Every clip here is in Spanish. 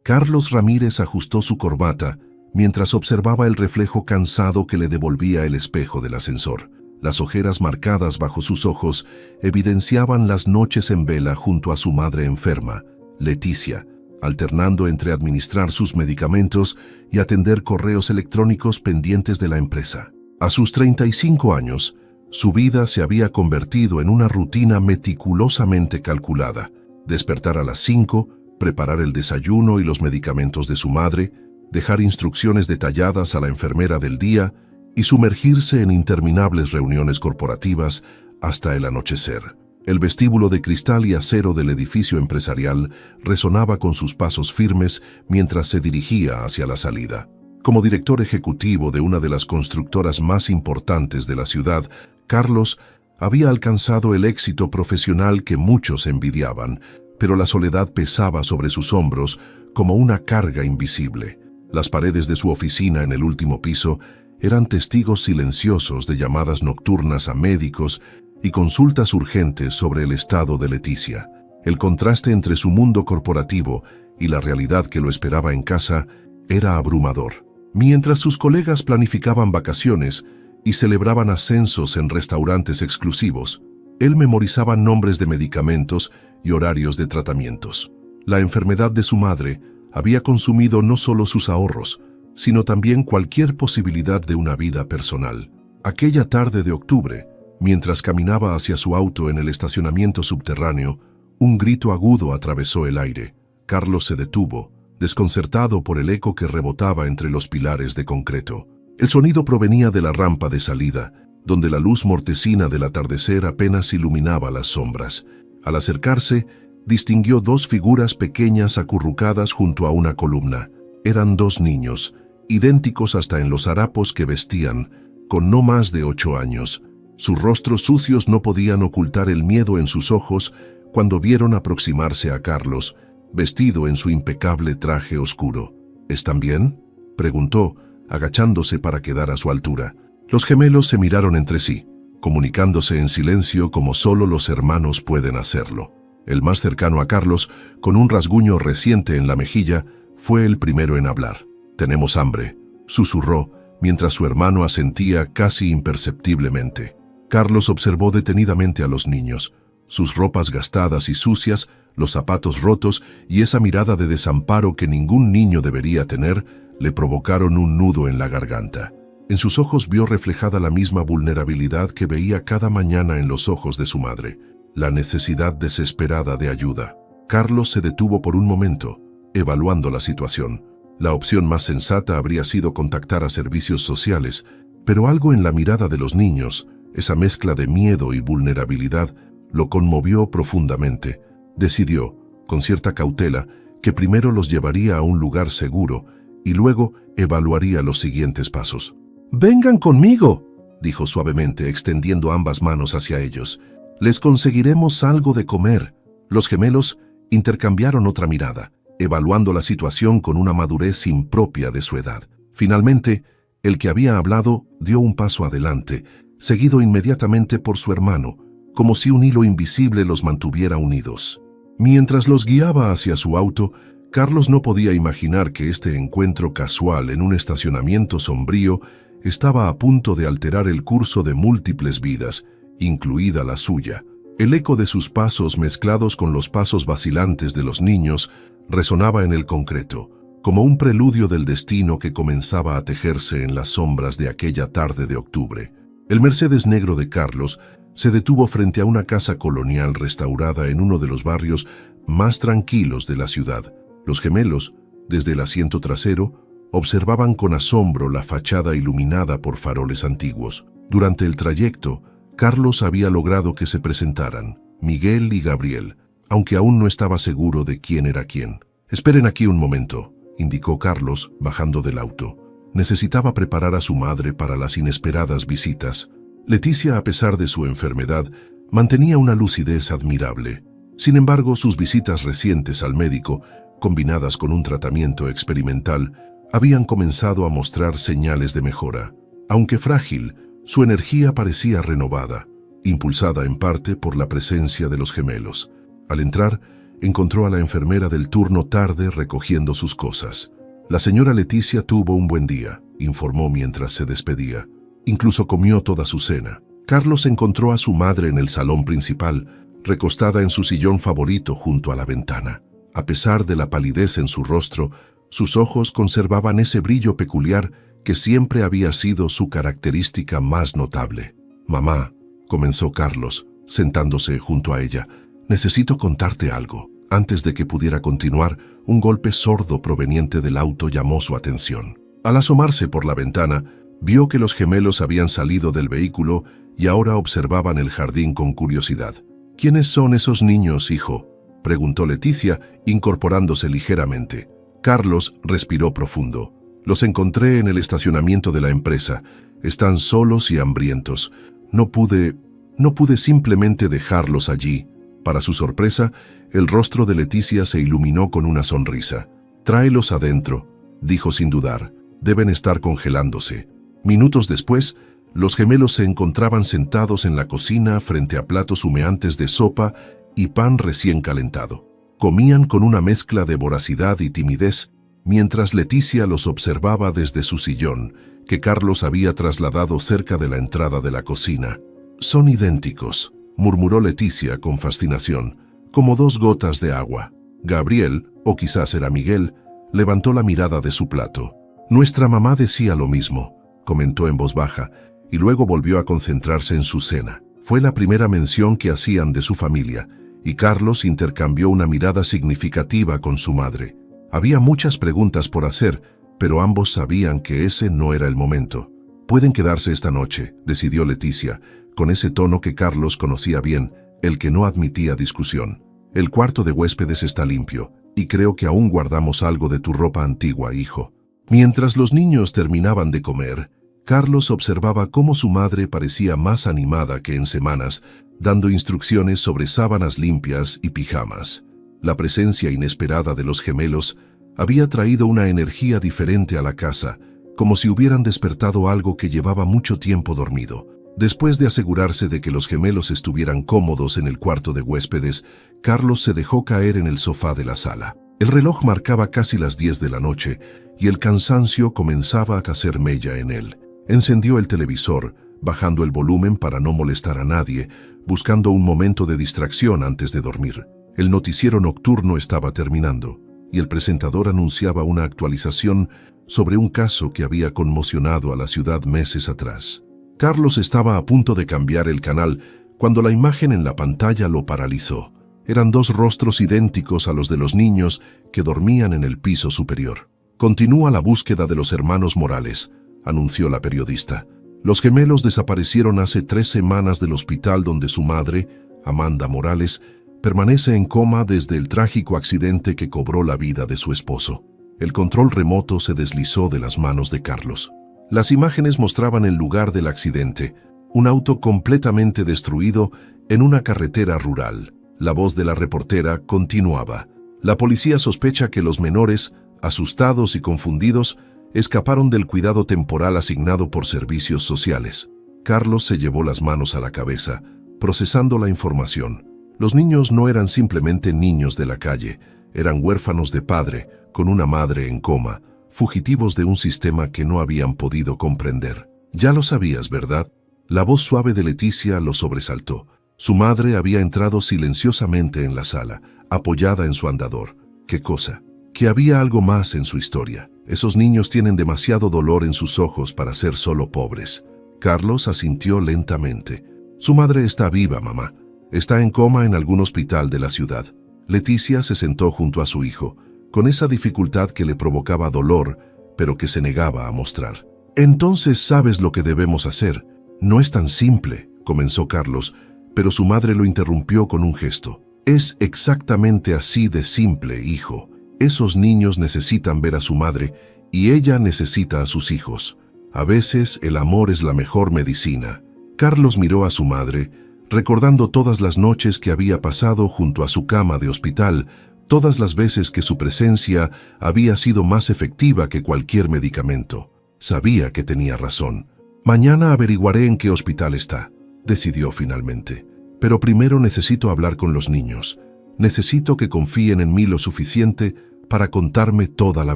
Carlos Ramírez ajustó su corbata mientras observaba el reflejo cansado que le devolvía el espejo del ascensor. Las ojeras marcadas bajo sus ojos evidenciaban las noches en vela junto a su madre enferma, Leticia, alternando entre administrar sus medicamentos y atender correos electrónicos pendientes de la empresa. A sus 35 años, su vida se había convertido en una rutina meticulosamente calculada. Despertar a las 5, preparar el desayuno y los medicamentos de su madre, dejar instrucciones detalladas a la enfermera del día y sumergirse en interminables reuniones corporativas hasta el anochecer. El vestíbulo de cristal y acero del edificio empresarial resonaba con sus pasos firmes mientras se dirigía hacia la salida. Como director ejecutivo de una de las constructoras más importantes de la ciudad, Carlos había alcanzado el éxito profesional que muchos envidiaban, pero la soledad pesaba sobre sus hombros como una carga invisible. Las paredes de su oficina en el último piso eran testigos silenciosos de llamadas nocturnas a médicos y consultas urgentes sobre el estado de Leticia. El contraste entre su mundo corporativo y la realidad que lo esperaba en casa era abrumador. Mientras sus colegas planificaban vacaciones y celebraban ascensos en restaurantes exclusivos, él memorizaba nombres de medicamentos y horarios de tratamientos. La enfermedad de su madre había consumido no solo sus ahorros, sino también cualquier posibilidad de una vida personal. Aquella tarde de octubre, mientras caminaba hacia su auto en el estacionamiento subterráneo, un grito agudo atravesó el aire. Carlos se detuvo, desconcertado por el eco que rebotaba entre los pilares de concreto. El sonido provenía de la rampa de salida, donde la luz mortecina del atardecer apenas iluminaba las sombras. Al acercarse, distinguió dos figuras pequeñas acurrucadas junto a una columna. Eran dos niños, idénticos hasta en los harapos que vestían, con no más de 8 años. Sus rostros sucios no podían ocultar el miedo en sus ojos cuando vieron aproximarse a Carlos, vestido en su impecable traje oscuro. ¿Están bien?, preguntó, agachándose para quedar a su altura. Los gemelos se miraron entre sí, comunicándose en silencio como solo los hermanos pueden hacerlo. El más cercano a Carlos, con un rasguño reciente en la mejilla, fue el primero en hablar. «Tenemos hambre», susurró, mientras su hermano asentía casi imperceptiblemente. Carlos observó detenidamente a los niños. Sus ropas gastadas y sucias, los zapatos rotos y esa mirada de desamparo que ningún niño debería tener, le provocaron un nudo en la garganta. En sus ojos vio reflejada la misma vulnerabilidad que veía cada mañana en los ojos de su madre, la necesidad desesperada de ayuda. Carlos se detuvo por un momento, evaluando la situación. La opción más sensata habría sido contactar a servicios sociales, pero algo en la mirada de los niños, esa mezcla de miedo y vulnerabilidad, lo conmovió profundamente. Decidió, con cierta cautela, que primero los llevaría a un lugar seguro y luego evaluaría los siguientes pasos. «Vengan conmigo», dijo suavemente, extendiendo ambas manos hacia ellos. «Les conseguiremos algo de comer». Los gemelos intercambiaron otra mirada, evaluando la situación con una madurez impropia de su edad. Finalmente, el que había hablado dio un paso adelante, seguido inmediatamente por su hermano, como si un hilo invisible los mantuviera unidos. Mientras los guiaba hacia su auto, Carlos no podía imaginar que este encuentro casual en un estacionamiento sombrío estaba a punto de alterar el curso de múltiples vidas, incluida la suya. El eco de sus pasos mezclados con los pasos vacilantes de los niños resonaba en el concreto, como un preludio del destino que comenzaba a tejerse en las sombras de aquella tarde de octubre. El Mercedes negro de Carlos se detuvo frente a una casa colonial restaurada en uno de los barrios más tranquilos de la ciudad. Los gemelos, desde el asiento trasero, observaban con asombro la fachada iluminada por faroles antiguos. Durante el trayecto, Carlos había logrado que se presentaran, Miguel y Gabriel, aunque aún no estaba seguro de quién era quién. «Esperen aquí un momento», indicó Carlos, bajando del auto. Necesitaba preparar a su madre para las inesperadas visitas. Leticia, a pesar de su enfermedad, mantenía una lucidez admirable. Sin embargo, sus visitas recientes al médico, combinadas con un tratamiento experimental, habían comenzado a mostrar señales de mejora. Aunque frágil, su energía parecía renovada, impulsada en parte por la presencia de los gemelos. Al entrar, encontró a la enfermera del turno tarde recogiendo sus cosas. La señora Leticia tuvo un buen día, informó mientras se despedía. Incluso comió toda su cena. Carlos encontró a su madre en el salón principal, recostada en su sillón favorito junto a la ventana. A pesar de la palidez en su rostro, sus ojos conservaban ese brillo peculiar que siempre había sido su característica más notable. «Mamá», comenzó Carlos, sentándose junto a ella, «necesito contarte algo». Antes de que pudiera continuar, un golpe sordo proveniente del auto llamó su atención. Al asomarse por la ventana, vio que los gemelos habían salido del vehículo y ahora observaban el jardín con curiosidad. «¿Quiénes son esos niños, hijo?», preguntó Leticia, incorporándose ligeramente. Carlos respiró profundo. «Los encontré en el estacionamiento de la empresa. Están solos y hambrientos. No pude simplemente dejarlos allí». Para su sorpresa, el rostro de Leticia se iluminó con una sonrisa. «Tráelos adentro», dijo sin dudar. «Deben estar congelándose». Minutos después, los gemelos se encontraban sentados en la cocina frente a platos humeantes de sopa y pan recién calentado. Comían con una mezcla de voracidad y timidez, mientras Leticia los observaba desde su sillón, que Carlos había trasladado cerca de la entrada de la cocina. «Son idénticos», murmuró Leticia con fascinación, «como dos gotas de agua». Gabriel, o quizás era Miguel, levantó la mirada de su plato. «Nuestra mamá decía lo mismo», comentó en voz baja, y luego volvió a concentrarse en su cena. Fue la primera mención que hacían de su familia, y Carlos intercambió una mirada significativa con su madre. Había muchas preguntas por hacer, pero ambos sabían que ese no era el momento. «Pueden quedarse esta noche», decidió Leticia, con ese tono que Carlos conocía bien, el que no admitía discusión. «El cuarto de huéspedes está limpio, y creo que aún guardamos algo de tu ropa antigua, hijo». Mientras los niños terminaban de comer, Carlos observaba cómo su madre parecía más animada que en semanas, dando instrucciones sobre sábanas limpias y pijamas. La presencia inesperada de los gemelos había traído una energía diferente a la casa, como si hubieran despertado algo que llevaba mucho tiempo dormido. Después de asegurarse de que los gemelos estuvieran cómodos en el cuarto de huéspedes, Carlos se dejó caer en el sofá de la sala. El reloj marcaba casi las 10 de la noche y el cansancio comenzaba a hacer mella en él. Encendió el televisor, bajando el volumen para no molestar a nadie, buscando un momento de distracción antes de dormir. El noticiero nocturno estaba terminando y el presentador anunciaba una actualización sobre un caso que había conmocionado a la ciudad meses atrás. Carlos estaba a punto de cambiar el canal cuando la imagen en la pantalla lo paralizó. Eran dos rostros idénticos a los de los niños que dormían en el piso superior. «Continúa la búsqueda de los hermanos Morales», anunció la periodista. «Los gemelos desaparecieron hace 3 semanas del hospital donde su madre, Amanda Morales, permanece en coma desde el trágico accidente que cobró la vida de su esposo». El control remoto se deslizó de las manos de Carlos. Las imágenes mostraban el lugar del accidente, un auto completamente destruido en una carretera rural. La voz de la reportera continuaba. «La policía sospecha que los menores, asustados y confundidos, escaparon del cuidado temporal asignado por servicios sociales». Carlos se llevó las manos a la cabeza, procesando la información. Los niños no eran simplemente niños de la calle, eran huérfanos de padre, con una madre en coma, fugitivos de un sistema que no habían podido comprender. «Ya lo sabías, ¿verdad?». La voz suave de Leticia lo sobresaltó. Su madre había entrado silenciosamente en la sala, apoyada en su andador. ¿Qué cosa? Que había algo más en su historia. Esos niños tienen demasiado dolor en sus ojos para ser solo pobres. Carlos asintió lentamente. «Su madre está viva, mamá. Está en coma en algún hospital de la ciudad». Leticia se sentó junto a su hijo, con esa dificultad que le provocaba dolor, pero que se negaba a mostrar. «Entonces sabes lo que debemos hacer». «No es tan simple», comenzó Carlos, pero su madre lo interrumpió con un gesto. «Es exactamente así de simple, hijo. Esos niños necesitan ver a su madre y ella necesita a sus hijos. A veces el amor es la mejor medicina». Carlos miró a su madre, recordando todas las noches que había pasado junto a su cama de hospital, todas las veces que su presencia había sido más efectiva que cualquier medicamento. Sabía que tenía razón. «Mañana averiguaré en qué hospital está», decidió finalmente. «Pero primero necesito hablar con los niños. Necesito que confíen en mí lo suficiente para contarme toda la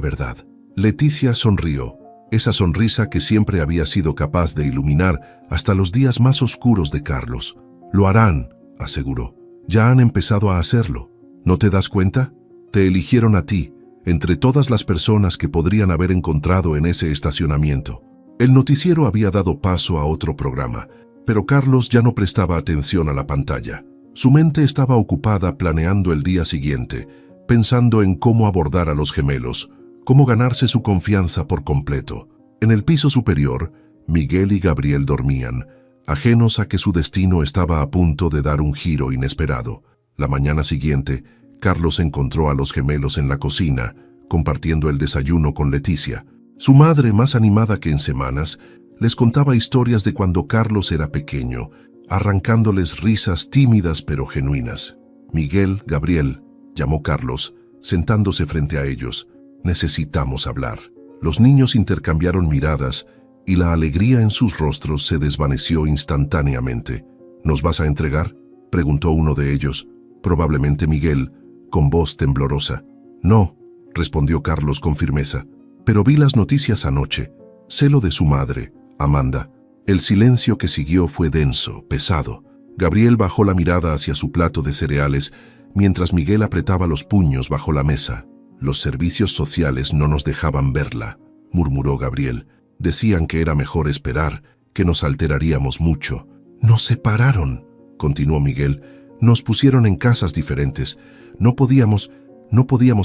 verdad. Leticia sonrió, esa sonrisa que siempre había sido capaz de iluminar hasta los días más oscuros de Carlos. Lo harán, aseguró. Ya han empezado a hacerlo. ¿No te das cuenta? Te eligieron a ti, entre todas las personas que podrían haber encontrado en ese estacionamiento. El noticiero había dado paso a otro programa, pero Carlos ya no prestaba atención a la pantalla. Su mente estaba ocupada planeando el día siguiente, pensando en cómo abordar a los gemelos, cómo ganarse su confianza por completo. En el piso superior, Miguel y Gabriel dormían, ajenos a que su destino estaba a punto de dar un giro inesperado. La mañana siguiente, Carlos encontró a los gemelos en la cocina, compartiendo el desayuno con Leticia. Su madre, más animada que en semanas, les contaba historias de cuando Carlos era pequeño, arrancándoles risas tímidas pero genuinas. Miguel, Gabriel, llamó Carlos, sentándose frente a ellos. Necesitamos hablar. Los niños intercambiaron miradas y la alegría en sus rostros se desvaneció instantáneamente. ¿Nos vas a entregar?, preguntó uno de ellos, probablemente Miguel, con voz temblorosa. No, respondió Carlos con firmeza, pero vi las noticias anoche. Sé lo de su madre, Amanda. El silencio que siguió fue denso, pesado. Gabriel bajó la mirada hacia su plato de cereales, mientras Miguel apretaba los puños bajo la mesa. Los servicios sociales no nos dejaban verla, murmuró Gabriel. Decían que era mejor esperar, que nos alteraríamos mucho. Nos separaron, continuó Miguel. Nos pusieron en casas diferentes. No podíamos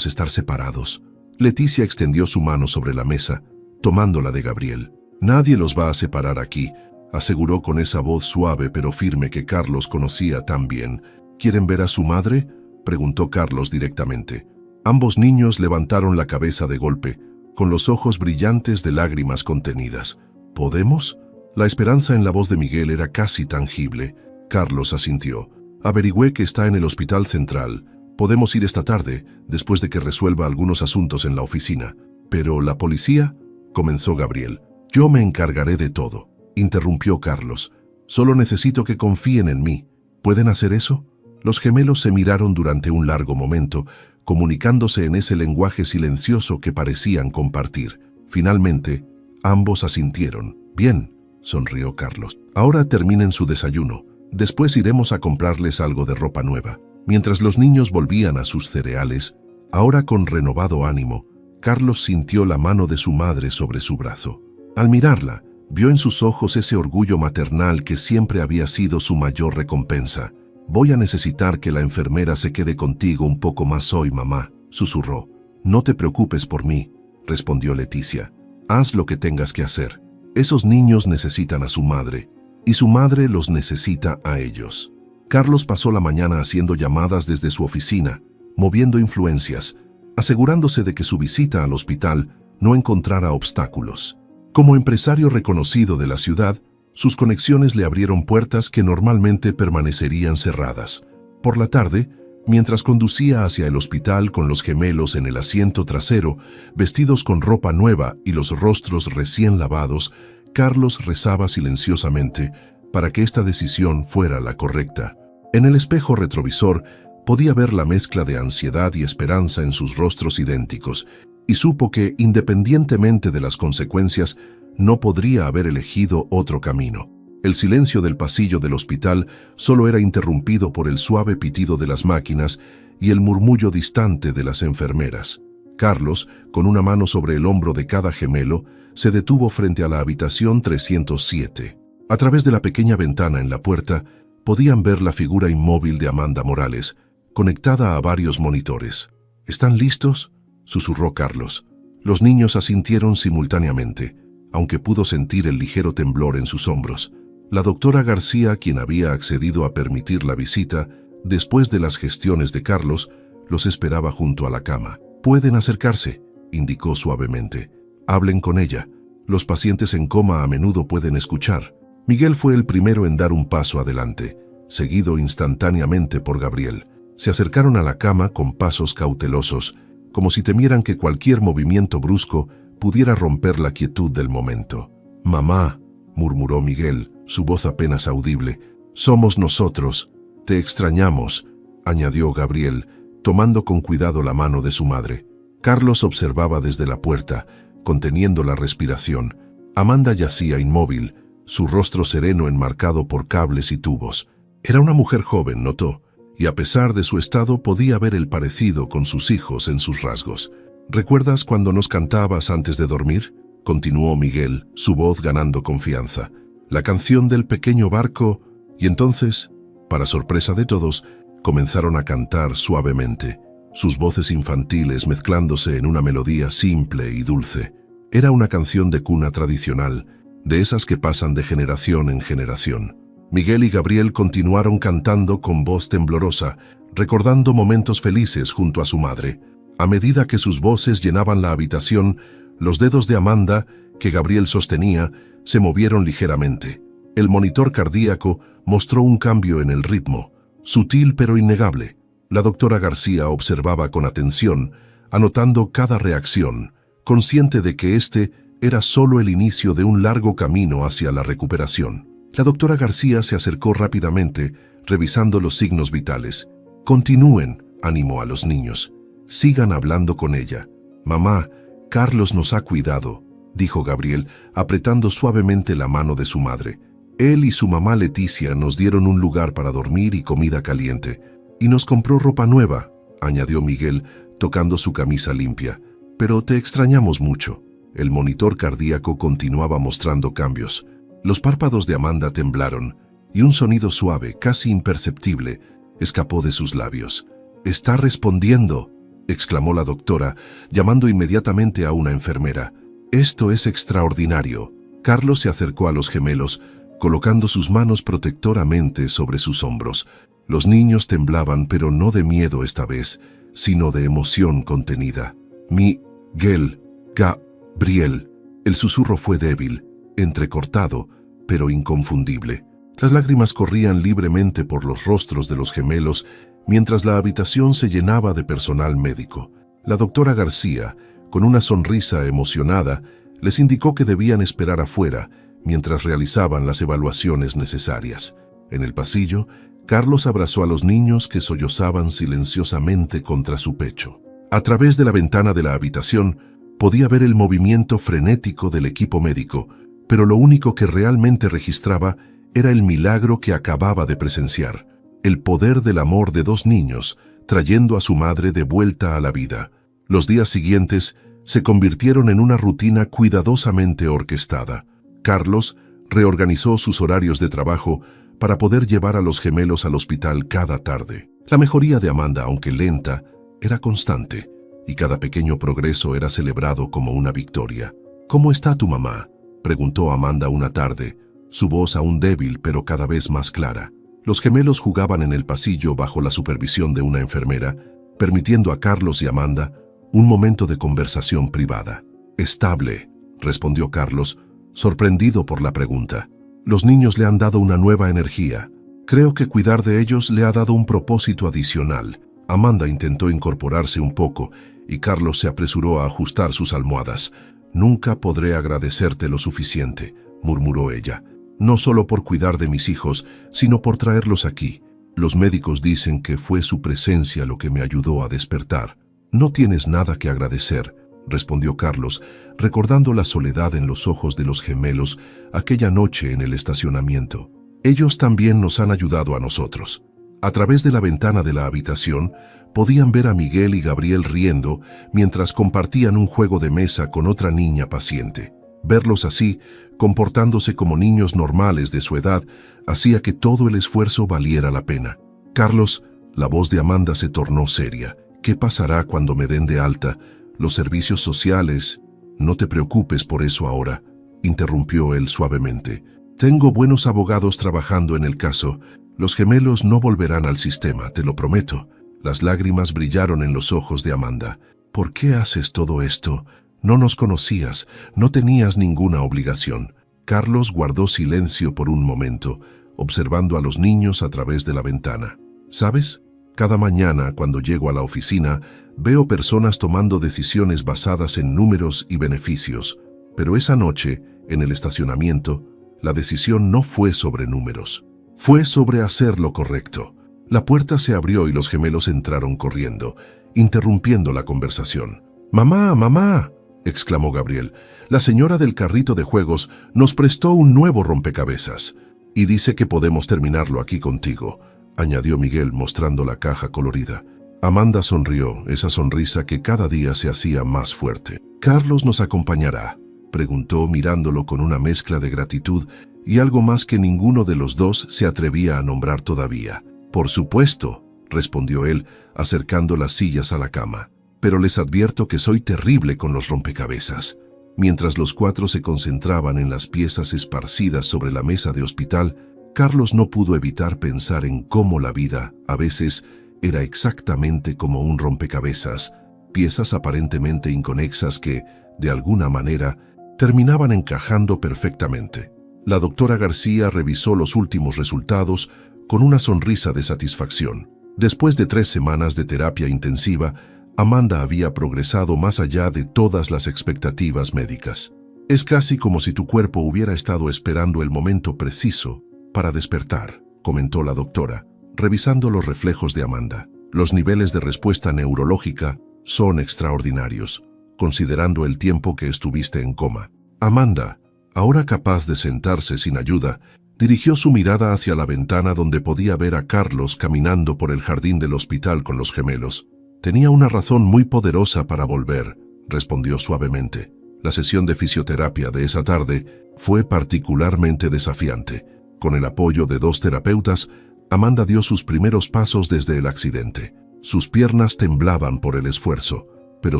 estar separados. Leticia extendió su mano sobre la mesa, tomándola de Gabriel. Nadie los va a separar aquí, aseguró con esa voz suave pero firme que Carlos conocía tan bien. ¿Quieren ver a su madre?, preguntó Carlos directamente. Ambos niños levantaron la cabeza de golpe, con los ojos brillantes de lágrimas contenidas. ¿Podemos? La esperanza en la voz de Miguel era casi tangible. Carlos asintió. Averigüé que está en el hospital central. Podemos ir esta tarde, después de que resuelva algunos asuntos en la oficina. Pero la policía, comenzó Gabriel. Yo me encargaré de todo, interrumpió Carlos. Solo necesito que confíen en mí. ¿Pueden hacer eso? Los gemelos se miraron durante un largo momento, comunicándose en ese lenguaje silencioso que parecían compartir. Finalmente, ambos asintieron. Bien, sonrió Carlos. Ahora terminen su desayuno. Después iremos a comprarles algo de ropa nueva. Mientras los niños volvían a sus cereales, ahora con renovado ánimo, Carlos sintió la mano de su madre sobre su brazo. Al mirarla, vio en sus ojos ese orgullo maternal que siempre había sido su mayor recompensa. Voy a necesitar que la enfermera se quede contigo un poco más hoy, mamá, susurró. No te preocupes por mí, respondió Leticia. Haz lo que tengas que hacer. Esos niños necesitan a su madre, y su madre los necesita a ellos. Carlos pasó la mañana haciendo llamadas desde su oficina, moviendo influencias, asegurándose de que su visita al hospital no encontrara obstáculos. Como empresario reconocido de la ciudad, sus conexiones le abrieron puertas que normalmente permanecerían cerradas. Por la tarde, mientras conducía hacia el hospital con los gemelos en el asiento trasero, vestidos con ropa nueva y los rostros recién lavados, Carlos rezaba silenciosamente para que esta decisión fuera la correcta. En el espejo retrovisor podía ver la mezcla de ansiedad y esperanza en sus rostros idénticos, y supo que, independientemente de las consecuencias, no podría haber elegido otro camino. El silencio del pasillo del hospital solo era interrumpido por el suave pitido de las máquinas y el murmullo distante de las enfermeras. Carlos, con una mano sobre el hombro de cada gemelo, se detuvo frente a la habitación 307. A través de la pequeña ventana en la puerta, podían ver la figura inmóvil de Amanda Morales, conectada a varios monitores. ¿Están listos?, susurró Carlos. Los niños asintieron simultáneamente, aunque pudo sentir el ligero temblor en sus hombros. La doctora García, quien había accedido a permitir la visita, después de las gestiones de Carlos, los esperaba junto a la cama. «Pueden acercarse», indicó suavemente. «Hablen con ella. Los pacientes en coma a menudo pueden escuchar». Miguel fue el primero en dar un paso adelante, seguido instantáneamente por Gabriel. Se acercaron a la cama con pasos cautelosos, como si temieran que cualquier movimiento brusco pudiera romper la quietud del momento. «Mamá», murmuró Miguel, su voz apenas audible, «somos nosotros, te extrañamos, añadió Gabriel, tomando con cuidado la mano de su madre. Carlos observaba desde la puerta, conteniendo la respiración. Amanda yacía inmóvil, su rostro sereno enmarcado por cables y tubos. Era una mujer joven, notó, y a pesar de su estado podía ver el parecido con sus hijos en sus rasgos. ¿Recuerdas cuando nos cantabas antes de dormir?, continuó Miguel, su voz ganando confianza. La canción del pequeño barco, y entonces, para sorpresa de todos, comenzaron a cantar suavemente, sus voces infantiles mezclándose en una melodía simple y dulce. Era una canción de cuna tradicional, de esas que pasan de generación en generación. Miguel y Gabriel continuaron cantando con voz temblorosa, recordando momentos felices junto a su madre. A medida que sus voces llenaban la habitación, los dedos de Amanda, que Gabriel sostenía, se movieron ligeramente. El monitor cardíaco mostró un cambio en el ritmo, sutil pero innegable. La doctora García observaba con atención, anotando cada reacción, consciente de que este era solo el inicio de un largo camino hacia la recuperación. La doctora García se acercó rápidamente, revisando los signos vitales. «Continúen», animó a los niños. «Sigan hablando con ella. Mamá, Carlos nos ha cuidado», dijo Gabriel, apretando suavemente la mano de su madre. «Él y su mamá Leticia nos dieron un lugar para dormir y comida caliente. Y nos compró ropa nueva», añadió Miguel, tocando su camisa limpia. «Pero te extrañamos mucho». El monitor cardíaco continuaba mostrando cambios. Los párpados de Amanda temblaron, y un sonido suave, casi imperceptible, escapó de sus labios. «Está respondiendo», exclamó la doctora, llamando inmediatamente a una enfermera. «Esto es extraordinario». Carlos se acercó a los gemelos, colocando sus manos protectoramente sobre sus hombros. Los niños temblaban, pero no de miedo esta vez, sino de emoción contenida. «Miguel, Gabriel». El susurro fue débil, entrecortado, pero inconfundible. Las lágrimas corrían libremente por los rostros de los gemelos, mientras la habitación se llenaba de personal médico. La doctora García, con una sonrisa emocionada, les indicó que debían esperar afuera, mientras realizaban las evaluaciones necesarias. En el pasillo, Carlos abrazó a los niños que sollozaban silenciosamente contra su pecho. A través de la ventana de la habitación, podía ver el movimiento frenético del equipo médico, pero lo único que realmente registraba era el milagro que acababa de presenciar, el poder del amor de dos niños, trayendo a su madre de vuelta a la vida. Los días siguientes se convirtieron en una rutina cuidadosamente orquestada. Carlos reorganizó sus horarios de trabajo para poder llevar a los gemelos al hospital cada tarde. La mejoría de Amanda, aunque lenta, era constante, y cada pequeño progreso era celebrado como una victoria. «¿Cómo está tu mamá?», preguntó Amanda una tarde, su voz aún débil pero cada vez más clara. Los gemelos jugaban en el pasillo bajo la supervisión de una enfermera, permitiendo a Carlos y Amanda un momento de conversación privada. «Estable», respondió Carlos, sorprendido por la pregunta. «Los niños le han dado una nueva energía. Creo que cuidar de ellos le ha dado un propósito adicional». Amanda intentó incorporarse un poco y Carlos se apresuró a ajustar sus almohadas. «Nunca podré agradecerte lo suficiente», murmuró ella. «No solo por cuidar de mis hijos, sino por traerlos aquí. Los médicos dicen que fue su presencia lo que me ayudó a despertar». «No tienes nada que agradecer», respondió Carlos, recordando la soledad en los ojos de los gemelos aquella noche en el estacionamiento. «Ellos también nos han ayudado a nosotros». A través de la ventana de la habitación, podían ver a Miguel y Gabriel riendo mientras compartían un juego de mesa con otra niña paciente. Verlos así, comportándose como niños normales de su edad, hacía que todo el esfuerzo valiera la pena. «Carlos», la voz de Amanda se tornó seria. «¿Qué pasará cuando me den de alta? Los servicios sociales...» «No te preocupes por eso ahora», interrumpió él suavemente. «Tengo buenos abogados trabajando en el caso. Los gemelos no volverán al sistema, te lo prometo». Las lágrimas brillaron en los ojos de Amanda. «¿Por qué haces todo esto? No nos conocías, no tenías ninguna obligación». Carlos guardó silencio por un momento, observando a los niños a través de la ventana. «¿Sabes? Cada mañana, cuando llego a la oficina, veo personas tomando decisiones basadas en números y beneficios. Pero esa noche, en el estacionamiento, la decisión no fue sobre números. Fue sobre hacer lo correcto». La puerta se abrió y los gemelos entraron corriendo, interrumpiendo la conversación. «¡Mamá, mamá!», exclamó Gabriel. «La señora del carrito de juegos nos prestó un nuevo rompecabezas y dice que podemos terminarlo aquí contigo», añadió Miguel mostrando la caja colorida. Amanda sonrió, esa sonrisa que cada día se hacía más fuerte. «¿Carlos nos acompañará?», preguntó mirándolo con una mezcla de gratitud y algo más que ninguno de los dos se atrevía a nombrar todavía. «Por supuesto», respondió él, acercando las sillas a la cama. «Pero les advierto que soy terrible con los rompecabezas». Mientras los cuatro se concentraban en las piezas esparcidas sobre la mesa de hospital, Carlos no pudo evitar pensar en cómo la vida, a veces, era exactamente como un rompecabezas, piezas aparentemente inconexas que, de alguna manera, terminaban encajando perfectamente. La doctora García revisó los últimos resultados con una sonrisa de satisfacción. Después de 3 semanas de terapia intensiva, Amanda había progresado más allá de todas las expectativas médicas. «Es casi como si tu cuerpo hubiera estado esperando el momento preciso para despertar», comentó la doctora, revisando los reflejos de Amanda. «Los niveles de respuesta neurológica son extraordinarios, considerando el tiempo que estuviste en coma». Amanda, ahora capaz de sentarse sin ayuda, dirigió su mirada hacia la ventana donde podía ver a Carlos caminando por el jardín del hospital con los gemelos. «Tenía una razón muy poderosa para volver», respondió suavemente. La sesión de fisioterapia de esa tarde fue particularmente desafiante. Con el apoyo de 2 terapeutas, Amanda dio sus primeros pasos desde el accidente. Sus piernas temblaban por el esfuerzo, pero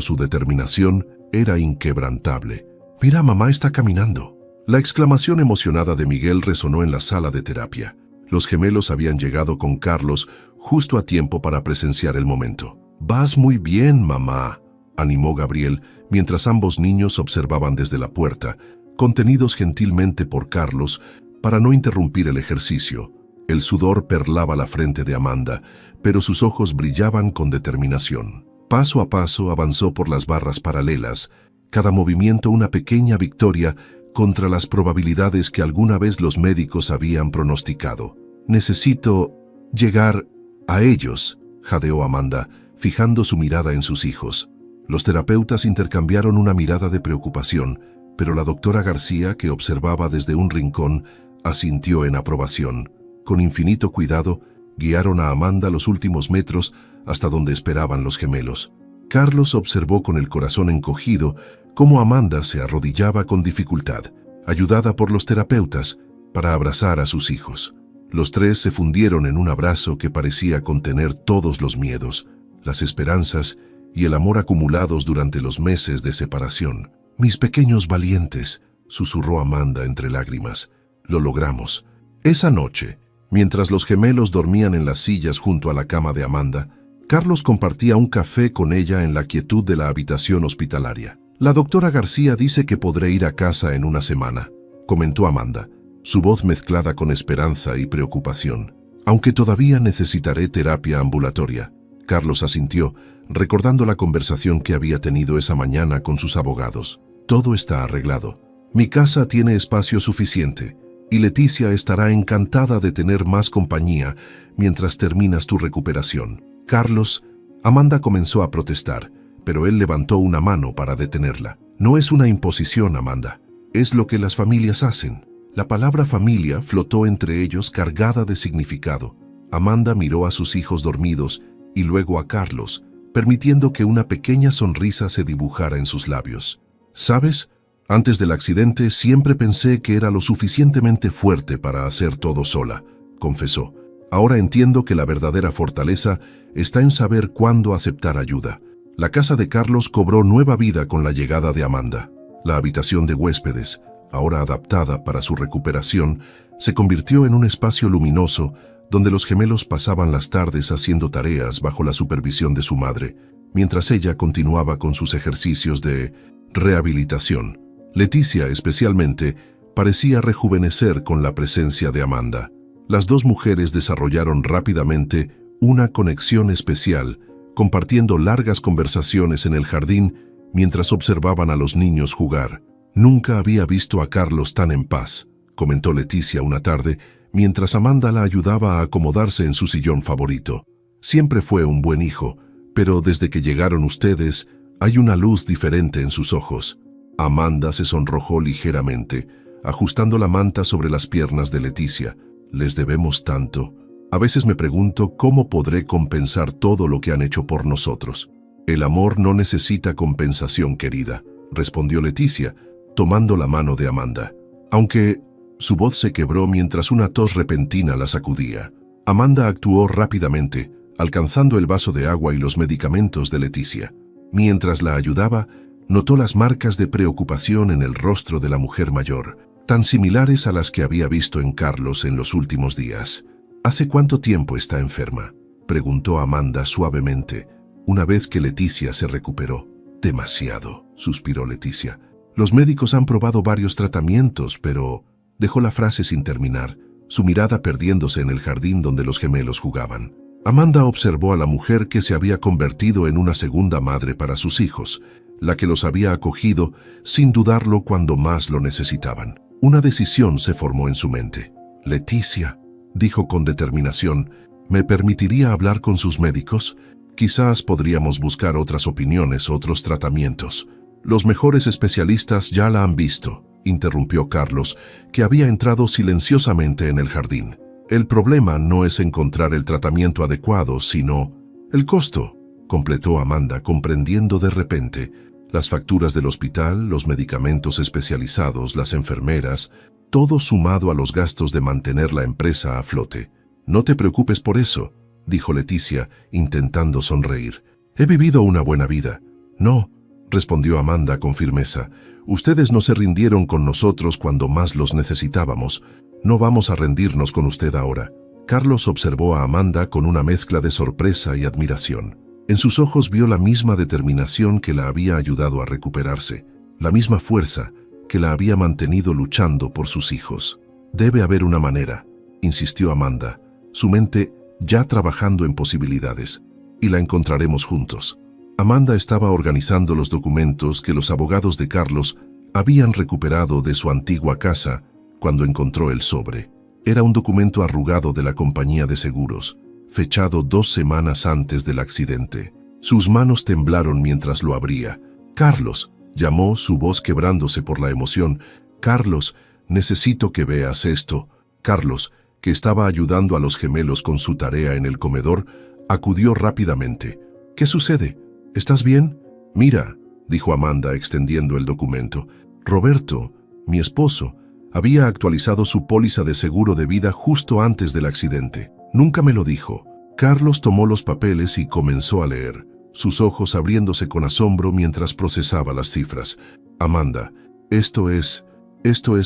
su determinación era inquebrantable. «Mira, mamá está caminando». La exclamación emocionada de Miguel resonó en la sala de terapia. Los gemelos habían llegado con Carlos justo a tiempo para presenciar el momento. «Vas muy bien, mamá», animó Gabriel, mientras ambos niños observaban desde la puerta, contenidos gentilmente por Carlos para no interrumpir el ejercicio. El sudor perlaba la frente de Amanda, pero sus ojos brillaban con determinación. Paso a paso avanzó por las barras paralelas, cada movimiento una pequeña victoria contra las probabilidades que alguna vez los médicos habían pronosticado. «Necesito llegar a ellos», jadeó Amanda, fijando su mirada en sus hijos. Los terapeutas intercambiaron una mirada de preocupación, pero la doctora García, que observaba desde un rincón, asintió en aprobación. Con infinito cuidado, guiaron a Amanda los últimos metros hasta donde esperaban los gemelos. Carlos observó con el corazón encogido cómo Amanda se arrodillaba con dificultad, ayudada por los terapeutas, para abrazar a sus hijos. Los 3 se fundieron en un abrazo que parecía contener todos los miedos, las esperanzas y el amor acumulados durante los meses de separación. «Mis pequeños valientes», susurró Amanda entre lágrimas. «Lo logramos». Esa noche, mientras los gemelos dormían en las sillas junto a la cama de Amanda, Carlos compartía un café con ella en la quietud de la habitación hospitalaria. «La doctora García dice que podré ir a casa en una semana», comentó Amanda, su voz mezclada con esperanza y preocupación. «Aunque todavía necesitaré terapia ambulatoria». Carlos asintió, recordando la conversación que había tenido esa mañana con sus abogados. «Todo está arreglado. Mi casa tiene espacio suficiente y Leticia estará encantada de tener más compañía mientras terminas tu recuperación». «Carlos», Amanda comenzó a protestar, pero él levantó una mano para detenerla. «No es una imposición, Amanda. Es lo que las familias hacen». La palabra familia flotó entre ellos cargada de significado. Amanda miró a sus hijos dormidos y luego a Carlos, permitiendo que una pequeña sonrisa se dibujara en sus labios. «¿Sabes? Antes del accidente siempre pensé que era lo suficientemente fuerte para hacer todo sola», confesó. «Ahora entiendo que la verdadera fortaleza está en saber cuándo aceptar ayuda». La casa de Carlos cobró nueva vida con la llegada de Amanda. La habitación de huéspedes, ahora adaptada para su recuperación, se convirtió en un espacio luminoso donde los gemelos pasaban las tardes haciendo tareas bajo la supervisión de su madre, mientras ella continuaba con sus ejercicios de rehabilitación. Leticia, especialmente, parecía rejuvenecer con la presencia de Amanda. Las 2 mujeres desarrollaron rápidamente una conexión especial, compartiendo largas conversaciones en el jardín mientras observaban a los niños jugar. «Nunca había visto a Carlos tan en paz», comentó Leticia una tarde, mientras Amanda la ayudaba a acomodarse en su sillón favorito. Siempre fue un buen hijo, pero desde que llegaron ustedes, hay una luz diferente en sus ojos. Amanda se sonrojó ligeramente, ajustando la manta sobre las piernas de Leticia. Les debemos tanto. A veces me pregunto cómo podré compensar todo lo que han hecho por nosotros. El amor no necesita compensación, querida, respondió Leticia, tomando la mano de Amanda. Aunque su voz se quebró mientras una tos repentina la sacudía. Amanda actuó rápidamente, alcanzando el vaso de agua y los medicamentos de Leticia. Mientras la ayudaba, notó las marcas de preocupación en el rostro de la mujer mayor, tan similares a las que había visto en Carlos en los últimos días. ¿Hace cuánto tiempo está enferma?, preguntó Amanda suavemente, una vez que Leticia se recuperó. Demasiado, suspiró Leticia. Los médicos han probado varios tratamientos, pero... Dejó la frase sin terminar, su mirada perdiéndose en el jardín donde los gemelos jugaban. Amanda observó a la mujer que se había convertido en una segunda madre para sus hijos, la que los había acogido sin dudarlo cuando más lo necesitaban. Una decisión se formó en su mente. Leticia, dijo con determinación, ¿me permitiría hablar con sus médicos? Quizás podríamos buscar otras opiniones, otros tratamientos. Los mejores especialistas ya la han visto, interrumpió Carlos, que había entrado silenciosamente en el jardín. El problema no es encontrar el tratamiento adecuado, sino el costo, completó Amanda, comprendiendo de repente. Las facturas del hospital, los medicamentos especializados, las enfermeras, todo sumado a los gastos de mantener la empresa a flote. No te preocupes por eso, dijo Leticia, intentando sonreír. He vivido una buena vida. No, respondió Amanda con firmeza. Ustedes no se rindieron con nosotros cuando más los necesitábamos. No vamos a rendirnos con usted ahora. Carlos observó a Amanda con una mezcla de sorpresa y admiración. En sus ojos vio la misma determinación que la había ayudado a recuperarse, la misma fuerza que la había mantenido luchando por sus hijos. Debe haber una manera, insistió Amanda, su mente ya trabajando en posibilidades, y la encontraremos juntos. Amanda estaba organizando los documentos que los abogados de Carlos habían recuperado de su antigua casa cuando encontró el sobre. Era un documento arrugado de la compañía de seguros, fechado 2 semanas antes del accidente. Sus manos temblaron mientras lo abría. «Carlos», llamó, su voz quebrándose por la emoción. «Carlos, necesito que veas esto». Carlos, que estaba ayudando a los gemelos con su tarea en el comedor, acudió rápidamente. «¿Qué sucede? ¿Estás bien?» «Mira», dijo Amanda extendiendo el documento. «Roberto, mi esposo, había actualizado su póliza de seguro de vida justo antes del accidente. Nunca me lo dijo». Carlos tomó los papeles y comenzó a leer, sus ojos abriéndose con asombro mientras procesaba las cifras. «Amanda, esto es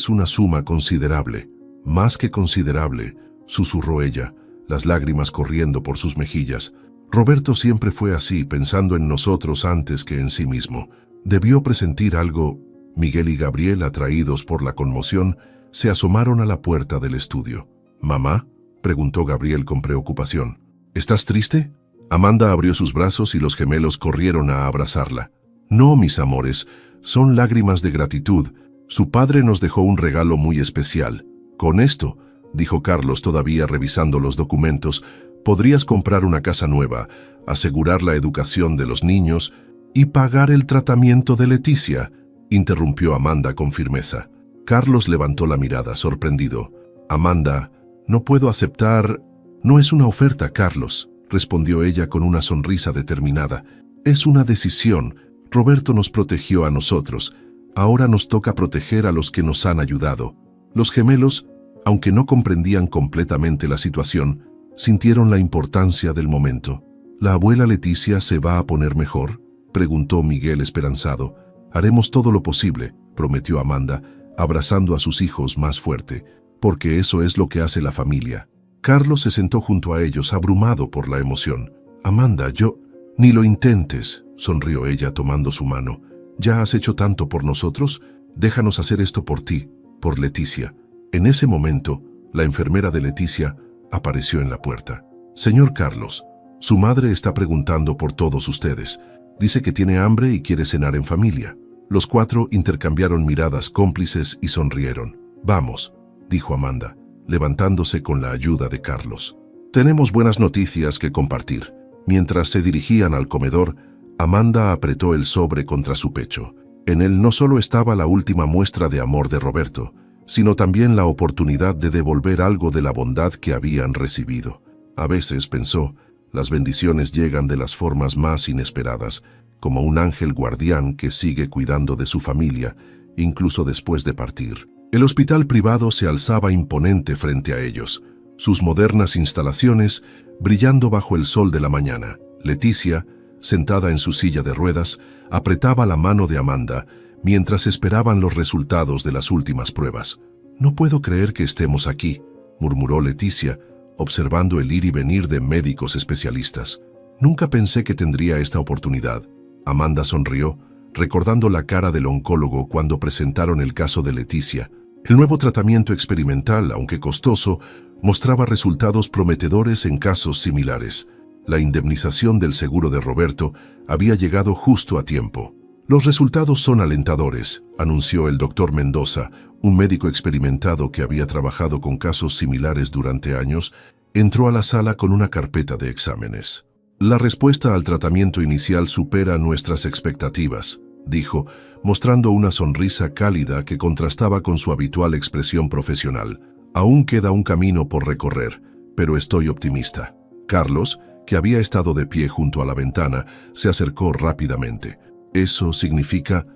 una suma considerable». «Más que considerable», susurró ella, las lágrimas corriendo por sus mejillas. Roberto siempre fue así, pensando en nosotros antes que en sí mismo. Debió presentir algo. Miguel y Gabriel, atraídos por la conmoción, se asomaron a la puerta del estudio. «¿Mamá?», preguntó Gabriel con preocupación. «¿Estás triste?». Amanda abrió sus brazos y los gemelos corrieron a abrazarla. «No, mis amores, son lágrimas de gratitud. Su padre nos dejó un regalo muy especial. Con esto», dijo Carlos todavía revisando los documentos, «podrías comprar una casa nueva, asegurar la educación de los niños y pagar el tratamiento de Leticia», interrumpió Amanda con firmeza. Carlos levantó la mirada, sorprendido. «Amanda, no puedo aceptar». «No es una oferta, Carlos», respondió ella con una sonrisa determinada. «Es una decisión. Roberto nos protegió a nosotros. Ahora nos toca proteger a los que nos han ayudado». Los gemelos, aunque no comprendían completamente la situación, sintieron la importancia del momento. «¿La abuela Leticia se va a poner mejor?», preguntó Miguel esperanzado. «Haremos todo lo posible», prometió Amanda, abrazando a sus hijos más fuerte, «porque eso es lo que hace la familia». Carlos se sentó junto a ellos, abrumado por la emoción. «Amanda, yo...». «Ni lo intentes», sonrió ella tomando su mano. «Ya has hecho tanto por nosotros, déjanos hacer esto por ti, por Leticia». En ese momento, la enfermera de Leticia apareció en la puerta. «Señor Carlos, su madre está preguntando por todos ustedes. Dice que tiene hambre y quiere cenar en familia». Los 4 intercambiaron miradas cómplices y sonrieron. «Vamos», dijo Amanda, levantándose con la ayuda de Carlos. Tenemos buenas noticias que compartir. Mientras se dirigían al comedor, Amanda apretó el sobre contra su pecho. En él no solo estaba la última muestra de amor de Roberto, sino también la oportunidad de devolver algo de la bondad que habían recibido. A veces, pensó, las bendiciones llegan de las formas más inesperadas, como un ángel guardián que sigue cuidando de su familia, incluso después de partir. El hospital privado se alzaba imponente frente a ellos, sus modernas instalaciones brillando bajo el sol de la mañana. Leticia, sentada en su silla de ruedas, apretaba la mano de Amanda mientras esperaban los resultados de las últimas pruebas. «No puedo creer que estemos aquí», murmuró Leticia, observando el ir y venir de médicos especialistas. «Nunca pensé que tendría esta oportunidad». Amanda sonrió, recordando la cara del oncólogo cuando presentaron el caso de Leticia. El nuevo tratamiento experimental, aunque costoso, mostraba resultados prometedores en casos similares. La indemnización del seguro de Roberto había llegado justo a tiempo. «Los resultados son alentadores», anunció el doctor Mendoza, un médico experimentado que había trabajado con casos similares durante años. Entró a la sala con una carpeta de exámenes. «La respuesta al tratamiento inicial supera nuestras expectativas», dijo, mostrando una sonrisa cálida que contrastaba con su habitual expresión profesional. «Aún queda un camino por recorrer, pero estoy optimista». Carlos, que había estado de pie junto a la ventana, se acercó rápidamente. «Eso significa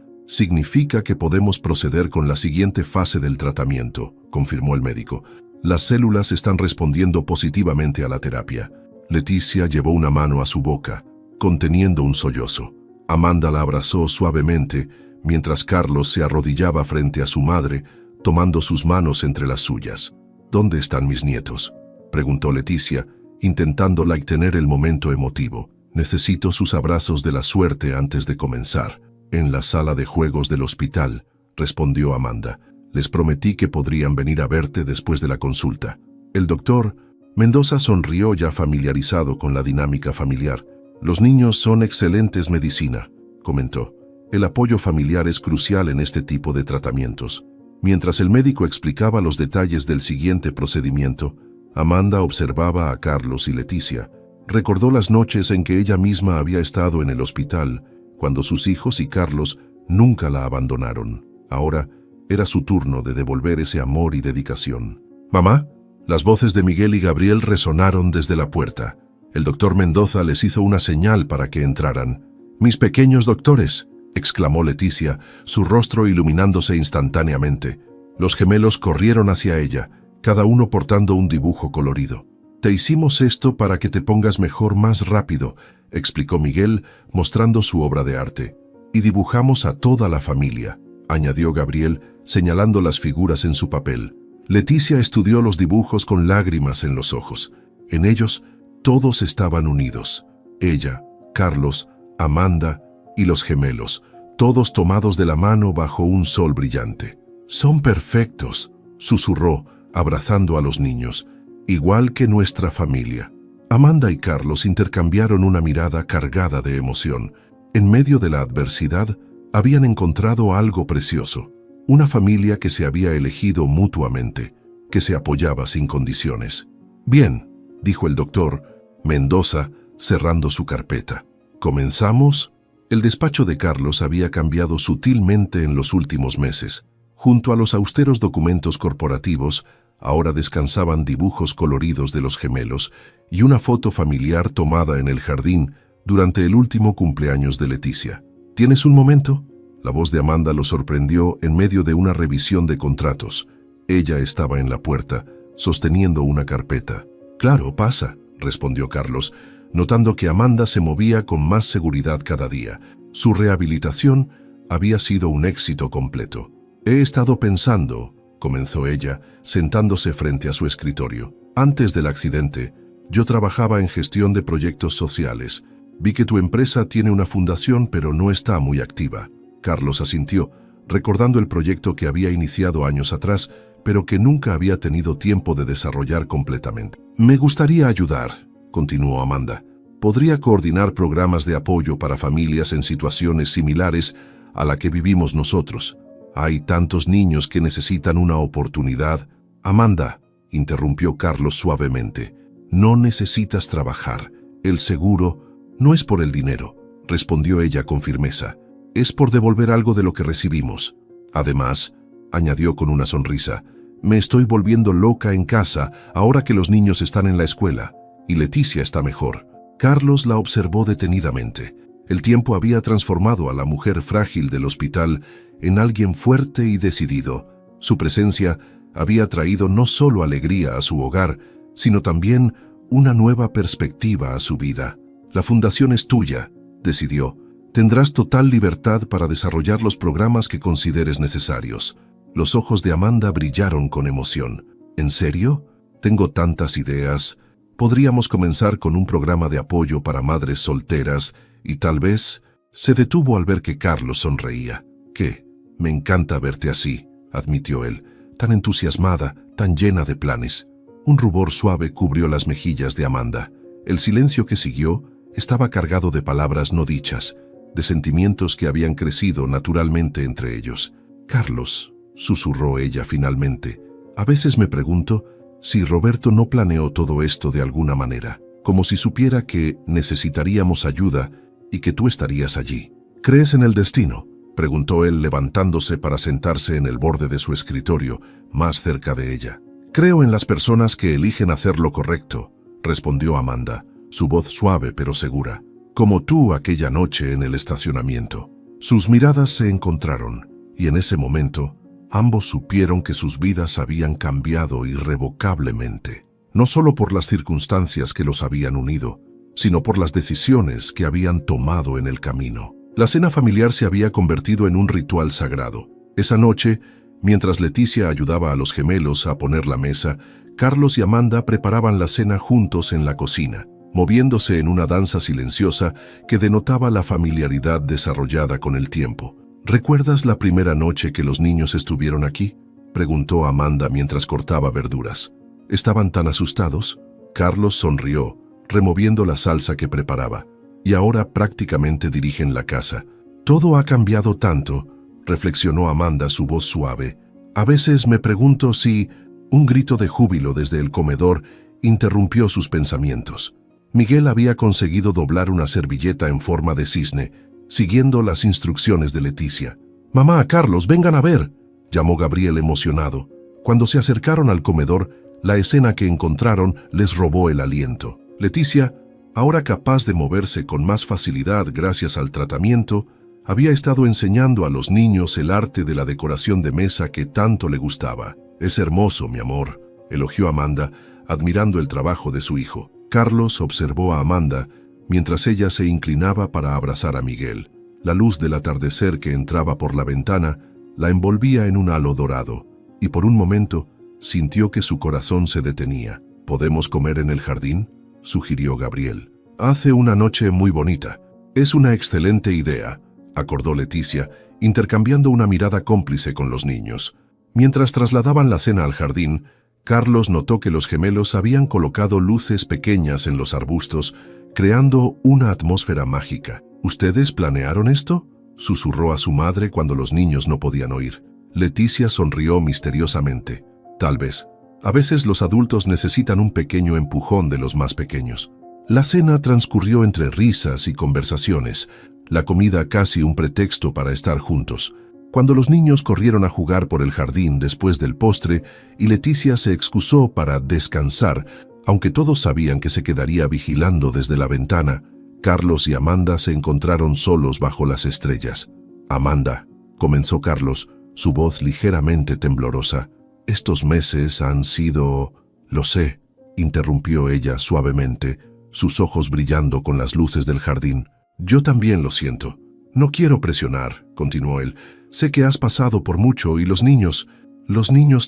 que podemos proceder con la siguiente fase del tratamiento», confirmó el médico. «Las células están respondiendo positivamente a la terapia». Leticia llevó una mano a su boca, conteniendo un sollozo. Amanda la abrazó suavemente, mientras Carlos se arrodillaba frente a su madre, tomando sus manos entre las suyas. «¿Dónde están mis nietos?», preguntó Leticia, intentando tener el momento emotivo. «Necesito sus abrazos de la suerte antes de comenzar». «En la sala de juegos del hospital», respondió Amanda. «Les prometí que podrían venir a verte después de la consulta». El doctor Mendoza sonrió, ya familiarizado con la dinámica familiar. «Los niños son excelentes medicina», comentó. «El apoyo familiar es crucial en este tipo de tratamientos». Mientras el médico explicaba los detalles del siguiente procedimiento, Amanda observaba a Carlos y Leticia. Recordó las noches en que ella misma había estado en el hospital, cuando sus hijos y Carlos nunca la abandonaron. Ahora era su turno de devolver ese amor y dedicación. «¿Mamá?». Las voces de Miguel y Gabriel resonaron desde la puerta. El doctor Mendoza les hizo una señal para que entraran. «Mis pequeños doctores», exclamó Leticia, su rostro iluminándose instantáneamente. Los gemelos corrieron hacia ella, cada uno portando un dibujo colorido. «Te hicimos esto para que te pongas mejor más rápido», explicó Miguel, mostrando su obra de arte. «Y dibujamos a toda la familia», añadió Gabriel, señalando las figuras en su papel. Leticia estudió los dibujos con lágrimas en los ojos. En ellos, todos estaban unidos. Ella, Carlos, Amanda y los gemelos, todos tomados de la mano bajo un sol brillante. «Son perfectos», susurró, abrazando a los niños, «igual que nuestra familia». Amanda y Carlos intercambiaron una mirada cargada de emoción. En medio de la adversidad, habían encontrado algo precioso. Una familia que se había elegido mutuamente, que se apoyaba sin condiciones. «Bien», dijo el doctor Mendoza, cerrando su carpeta. «¿Comenzamos?». El despacho de Carlos había cambiado sutilmente en los últimos meses. Junto a los austeros documentos corporativos, ahora descansaban dibujos coloridos de los gemelos y una foto familiar tomada en el jardín durante el último cumpleaños de Leticia. «¿Tienes un momento?». La voz de Amanda lo sorprendió en medio de una revisión de contratos. Ella estaba en la puerta, sosteniendo una carpeta. «Claro, pasa», respondió Carlos, notando que Amanda se movía con más seguridad cada día. Su rehabilitación había sido un éxito completo. «He estado pensando», comenzó ella, sentándose frente a su escritorio. «Antes del accidente, yo trabajaba en gestión de proyectos sociales. Vi que tu empresa tiene una fundación, pero no está muy activa». Carlos asintió, recordando el proyecto que había iniciado años atrás, pero que nunca había tenido tiempo de desarrollar completamente. «Me gustaría ayudar», continuó Amanda. «Podría coordinar programas de apoyo para familias en situaciones similares a la que vivimos nosotros. Hay tantos niños que necesitan una oportunidad», Amanda, interrumpió Carlos suavemente, no necesitas trabajar. El seguro no es por el dinero, respondió ella con firmeza. Es por devolver algo de lo que recibimos. Además, añadió con una sonrisa, me estoy volviendo loca en casa ahora que los niños están en la escuela, y Leticia está mejor. Carlos la observó detenidamente. El tiempo había transformado a la mujer frágil del hospital en alguien fuerte y decidido. Su presencia había traído no solo alegría a su hogar, sino también una nueva perspectiva a su vida. La fundación es tuya, decidió. Tendrás total libertad para desarrollar los programas que consideres necesarios. Los ojos de Amanda brillaron con emoción. ¿En serio? Tengo tantas ideas. Podríamos comenzar con un programa de apoyo para madres solteras y tal vez... Se detuvo al ver que Carlos sonreía. ¿Qué? Me encanta verte así, admitió él, tan entusiasmada, tan llena de planes. Un rubor suave cubrió las mejillas de Amanda. El silencio que siguió estaba cargado de palabras no dichas, de sentimientos que habían crecido naturalmente entre ellos. Carlos, susurró ella finalmente, a veces me pregunto si Roberto no planeó todo esto de alguna manera, como si supiera que necesitaríamos ayuda y que tú estarías allí. ¿Crees en el destino?, preguntó él levantándose para sentarse en el borde de su escritorio, más cerca de ella. Creo en las personas que eligen hacer lo correcto, respondió Amanda, su voz suave pero segura, como tú aquella noche en el estacionamiento. Sus miradas se encontraron, y en ese momento, ambos supieron que sus vidas habían cambiado irrevocablemente, no solo por las circunstancias que los habían unido, sino por las decisiones que habían tomado en el camino. La cena familiar se había convertido en un ritual sagrado. Esa noche, mientras Leticia ayudaba a los gemelos a poner la mesa, Carlos y Amanda preparaban la cena juntos en la cocina, moviéndose en una danza silenciosa que denotaba la familiaridad desarrollada con el tiempo. ¿Recuerdas la primera noche que los niños estuvieron aquí?, preguntó Amanda mientras cortaba verduras. ¿Estaban tan asustados? Carlos sonrió, removiendo la salsa que preparaba. Y ahora prácticamente dirigen la casa. Todo ha cambiado tanto, reflexionó Amanda, su voz suave. A veces me pregunto si... Un grito de júbilo desde el comedor interrumpió sus pensamientos. Miguel había conseguido doblar una servilleta en forma de cisne, siguiendo las instrucciones de Leticia. «Mamá, Carlos, vengan a ver», llamó Gabriel emocionado. Cuando se acercaron al comedor, la escena que encontraron les robó el aliento. Leticia, ahora capaz de moverse con más facilidad gracias al tratamiento, había estado enseñando a los niños el arte de la decoración de mesa que tanto le gustaba. «Es hermoso, mi amor», elogió Amanda, admirando el trabajo de su hijo. Carlos observó a Amanda mientras ella se inclinaba para abrazar a Miguel. La luz del atardecer que entraba por la ventana la envolvía en un halo dorado, y por un momento sintió que su corazón se detenía. «¿Podemos comer en el jardín?», sugirió Gabriel. «Hace una noche muy bonita». «Es una excelente idea», acordó Leticia, intercambiando una mirada cómplice con los niños. Mientras trasladaban la cena al jardín, Carlos notó que los gemelos habían colocado luces pequeñas en los arbustos, creando una atmósfera mágica. «¿Ustedes planearon esto?», susurró a su madre cuando los niños no podían oír. Leticia sonrió misteriosamente. «Tal vez. A veces los adultos necesitan un pequeño empujón de los más pequeños». La cena transcurrió entre risas y conversaciones, la comida casi un pretexto para estar juntos. Cuando los niños corrieron a jugar por el jardín después del postre y Leticia se excusó para descansar, aunque todos sabían que se quedaría vigilando desde la ventana, Carlos y Amanda se encontraron solos bajo las estrellas. «Amanda», comenzó Carlos, su voz ligeramente temblorosa, «estos meses han sido...». «Lo sé», interrumpió ella suavemente, sus ojos brillando con las luces del jardín. «Yo también lo siento. No quiero presionar», continuó él. «Sé que has pasado por mucho y los niños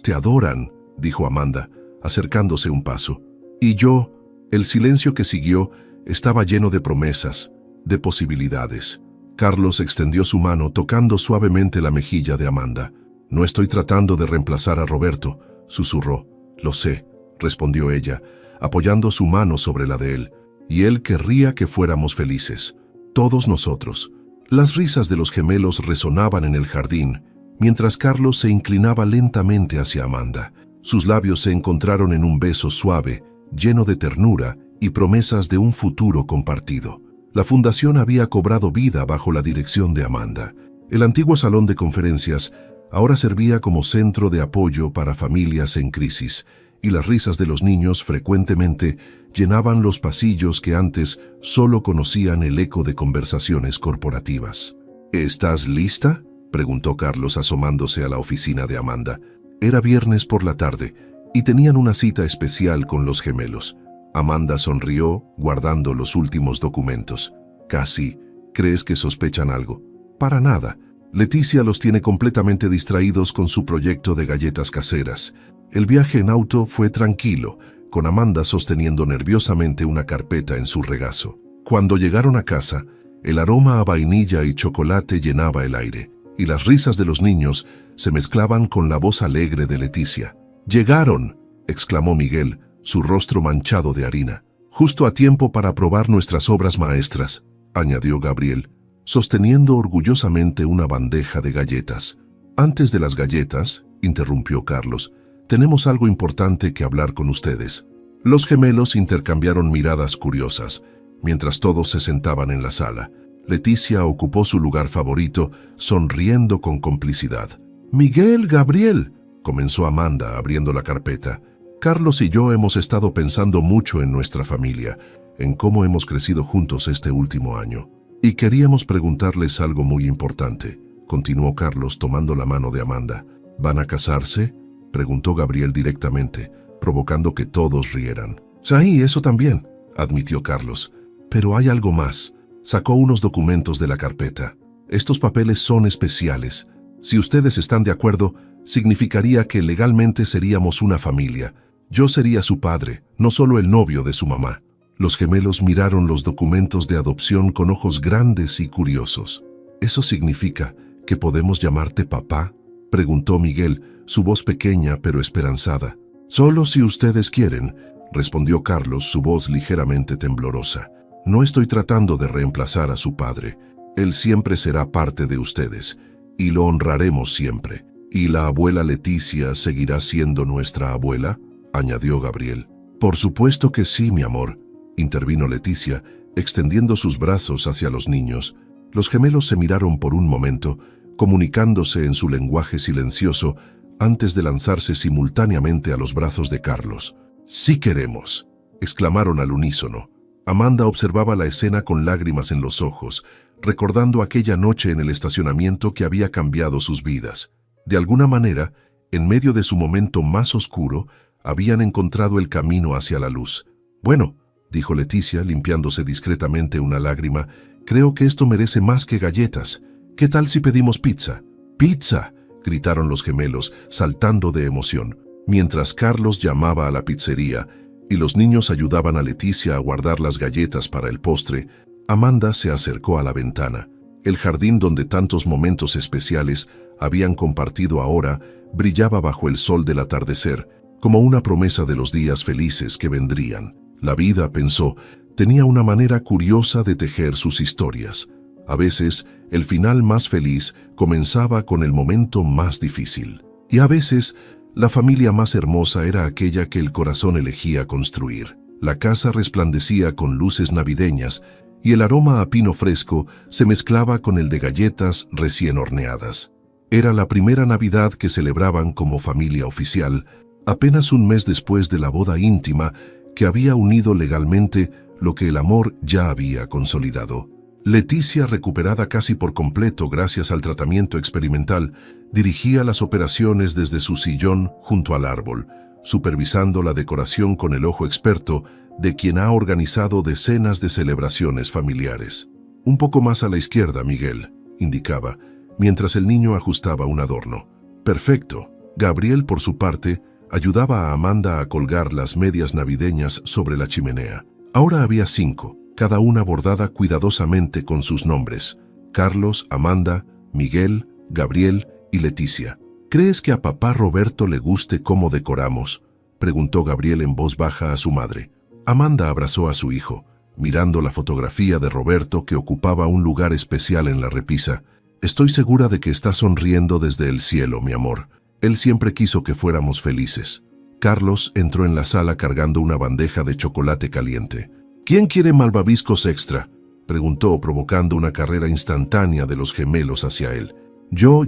te adoran», dijo Amanda, acercándose un paso. «Y yo...». El silencio que siguió estaba lleno de promesas, de posibilidades. Carlos extendió su mano tocando suavemente la mejilla de Amanda. «No estoy tratando de reemplazar a Roberto», susurró. «Lo sé», respondió ella, apoyando su mano sobre la de él. «Y él querría que fuéramos felices. Todos nosotros». Las risas de los gemelos resonaban en el jardín, mientras Carlos se inclinaba lentamente hacia Amanda. Sus labios se encontraron en un beso suave, lleno de ternura y promesas de un futuro compartido. La fundación había cobrado vida bajo la dirección de Amanda. El antiguo salón de conferencias ahora servía como centro de apoyo para familias en crisis, y las risas de los niños frecuentemente llenaban los pasillos que antes solo conocían el eco de conversaciones corporativas. ¿Estás lista?, preguntó Carlos asomándose a la oficina de Amanda. Era viernes por la tarde y tenían una cita especial con los gemelos. Amanda sonrió, guardando los últimos documentos. Casi. ¿Crees que sospechan algo? Para nada. Leticia los tiene completamente distraídos con su proyecto de galletas caseras. El viaje en auto fue tranquilo, con Amanda sosteniendo nerviosamente una carpeta en su regazo. Cuando llegaron a casa, el aroma a vainilla y chocolate llenaba el aire, y las risas de los niños se mezclaban con la voz alegre de Leticia. «¡Llegaron!», exclamó Miguel, su rostro manchado de harina. «Justo a tiempo para probar nuestras obras maestras», añadió Gabriel, sosteniendo orgullosamente una bandeja de galletas. «Antes de las galletas», interrumpió Carlos, «tenemos algo importante que hablar con ustedes». Los gemelos intercambiaron miradas curiosas, mientras todos se sentaban en la sala. Leticia ocupó su lugar favorito, sonriendo con complicidad. «Miguel, Gabriel», comenzó Amanda abriendo la carpeta. «Carlos y yo hemos estado pensando mucho en nuestra familia, en cómo hemos crecido juntos este último año. Y queríamos preguntarles algo muy importante», continuó Carlos tomando la mano de Amanda. «¿Van a casarse?», preguntó Gabriel directamente, provocando que todos rieran. «Sí, eso también», admitió Carlos. «Pero hay algo más». Sacó unos documentos de la carpeta. «Estos papeles son especiales. Si ustedes están de acuerdo, significaría que legalmente seríamos una familia. Yo sería su padre, no solo el novio de su mamá». Los gemelos miraron los documentos de adopción con ojos grandes y curiosos. «¿Eso significa que podemos llamarte papá?», preguntó Miguel, su voz pequeña pero esperanzada. «Solo si ustedes quieren», respondió Carlos, su voz ligeramente temblorosa. «No estoy tratando de reemplazar a su padre. Él siempre será parte de ustedes, y lo honraremos siempre. ¿Y la abuela Leticia seguirá siendo nuestra abuela?», añadió Gabriel. «Por supuesto que sí, mi amor», intervino Leticia, extendiendo sus brazos hacia los niños. Los gemelos se miraron por un momento, comunicándose en su lenguaje silencioso, antes de lanzarse simultáneamente a los brazos de Carlos. «Sí queremos», exclamaron al unísono. Amanda observaba la escena con lágrimas en los ojos, recordando aquella noche en el estacionamiento que había cambiado sus vidas. De alguna manera, en medio de su momento más oscuro, habían encontrado el camino hacia la luz. «Bueno», dijo Leticia, limpiándose discretamente una lágrima, «creo que esto merece más que galletas. ¿Qué tal si pedimos pizza?» «¡Pizza!», gritaron los gemelos, saltando de emoción, mientras Carlos llamaba a la pizzería y los niños ayudaban a Leticia a guardar las galletas para el postre. Amanda se acercó a la ventana. El jardín donde tantos momentos especiales habían compartido ahora brillaba bajo el sol del atardecer, como una promesa de los días felices que vendrían. La vida, pensó, tenía una manera curiosa de tejer sus historias. A veces, el final más feliz comenzaba con el momento más difícil. Y a veces, la familia más hermosa era aquella que el corazón elegía construir. La casa resplandecía con luces navideñas y el aroma a pino fresco se mezclaba con el de galletas recién horneadas. Era la primera Navidad que celebraban como familia oficial, apenas un mes después de la boda íntima que había unido legalmente lo que el amor ya había consolidado. Leticia, recuperada casi por completo gracias al tratamiento experimental, dirigía las operaciones desde su sillón junto al árbol, supervisando la decoración con el ojo experto de quien ha organizado decenas de celebraciones familiares. «Un poco más a la izquierda, Miguel», indicaba, mientras el niño ajustaba un adorno. «Perfecto». Gabriel, por su parte, ayudaba a Amanda a colgar las medias navideñas sobre la chimenea. Ahora había 5, cada una bordada cuidadosamente con sus nombres: Carlos, Amanda, Miguel, Gabriel y Leticia. «¿Crees que a papá Roberto le guste cómo decoramos?», preguntó Gabriel en voz baja a su madre. Amanda abrazó a su hijo, mirando la fotografía de Roberto que ocupaba un lugar especial en la repisa. «Estoy segura de que está sonriendo desde el cielo, mi amor. Él siempre quiso que fuéramos felices». Carlos entró en la sala cargando una bandeja de chocolate caliente. ¿Quién quiere malvaviscos extra?, preguntó, provocando una carrera instantánea de los gemelos hacia él. Yo,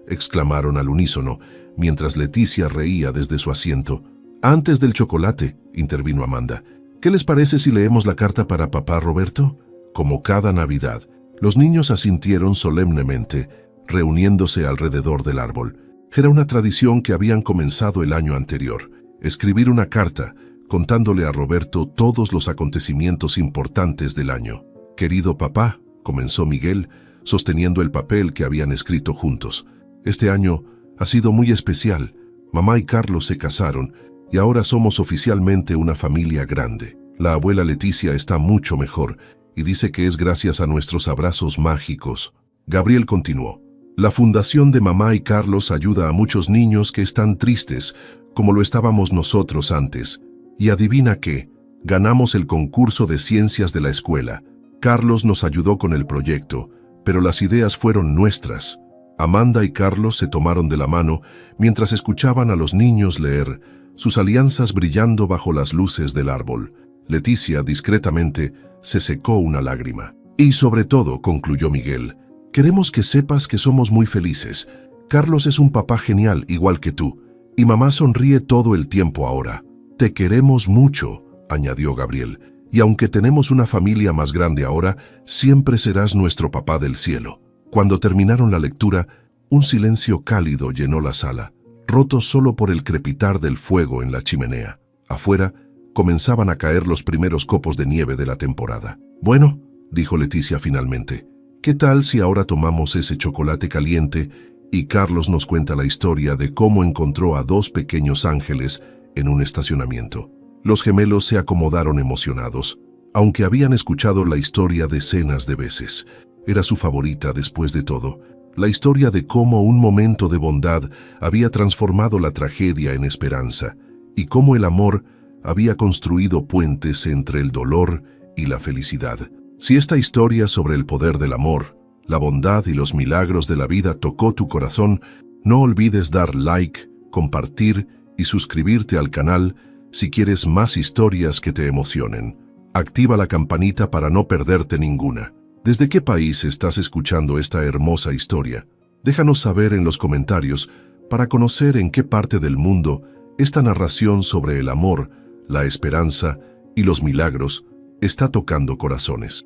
exclamaron al unísono, mientras Leticia reía desde su asiento. Antes del chocolate, intervino Amanda. ¿Qué les parece si leemos la carta para papá Roberto? Como cada Navidad, los niños asintieron solemnemente, reuniéndose alrededor del árbol. Era una tradición que habían comenzado el año anterior. Escribir una carta, contándole a Roberto todos los acontecimientos importantes del año. Querido papá, comenzó Miguel, sosteniendo el papel que habían escrito juntos. Este año ha sido muy especial. Mamá y Carlos se casaron y ahora somos oficialmente una familia grande. La abuela Leticia está mucho mejor y dice que es gracias a nuestros abrazos mágicos. Gabriel continuó. La fundación de Mamá y Carlos ayuda a muchos niños que están tristes, como lo estábamos nosotros antes. Y adivina qué, ganamos el concurso de ciencias de la escuela. Carlos nos ayudó con el proyecto, pero las ideas fueron nuestras. Amanda y Carlos se tomaron de la mano mientras escuchaban a los niños leer, sus alianzas brillando bajo las luces del árbol. Leticia, discretamente, se secó una lágrima. Y sobre todo, concluyó Miguel, queremos que sepas que somos muy felices. Carlos es un papá genial, igual que tú, y mamá sonríe todo el tiempo ahora. Te queremos mucho, añadió Gabriel, y aunque tenemos una familia más grande ahora, siempre serás nuestro papá del cielo. Cuando terminaron la lectura, un silencio cálido llenó la sala, roto solo por el crepitar del fuego en la chimenea. Afuera, comenzaban a caer los primeros copos de nieve de la temporada. Bueno, dijo Leticia finalmente, ¿qué tal si ahora tomamos ese chocolate caliente y Carlos nos cuenta la historia de cómo encontró a dos pequeños ángeles en un estacionamiento? Los gemelos se acomodaron emocionados, aunque habían escuchado la historia decenas de veces. Era su favorita después de todo, la historia de cómo un momento de bondad había transformado la tragedia en esperanza y cómo el amor había construido puentes entre el dolor y la felicidad. Si esta historia sobre el poder del amor, la bondad y los milagros de la vida tocó tu corazón, no olvides dar like, compartir y suscribirte al canal si quieres más historias que te emocionen. Activa la campanita para no perderte ninguna. ¿Desde qué país estás escuchando esta hermosa historia? Déjanos saber en los comentarios para conocer en qué parte del mundo esta narración sobre el amor, la esperanza y los milagros está tocando corazones.